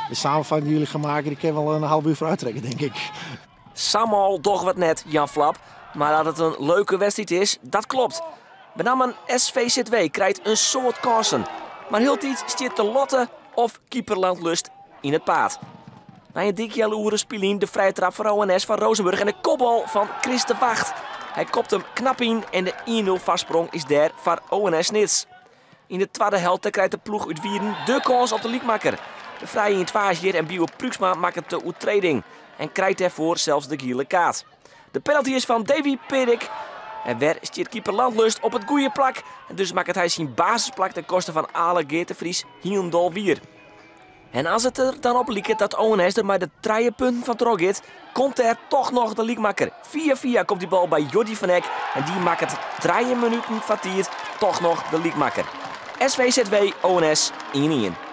de samenvatting die jullie gaan maken, die kan wel een half uur vooruit trekken, denk ik. Samal toch wat net, Jan Flap. Maar dat het een leuke wedstrijd is, dat klopt. Benammen SVZW krijgt een soort kansen. Maar heel iets stiert de Lotte of keeperlandlust in het paad. Na een dik jaloere spieling de vrije trap van ONS van Rozenburg en de kopbal van Chris de Wacht. Hij kopt hem knap in en de 1-0 vastsprong is daar voor ONS Nits. In de tweede helft krijgt de ploeg uit Wieren de kans op de liekmakker. De vrije invageer en Bio Pruksma maken de overtreding en krijgt daarvoor zelfs de gele kaart. De penalty is van Davy Perik. En weer stiert keeper Landlust op het goede plak. En dus maakt hij zijn basisplak ten koste van Ale Geert de Vries Hiendal Wier. En als het er dan op liekt dat ONS er maar de 3 punten van trok, komt er toch nog de liekmakker. 4-4 komt die bal bij Jordi van Eck. En die maakt het 3 minuten van tijd toch nog de liekmakker. SVZW ONS 1-1.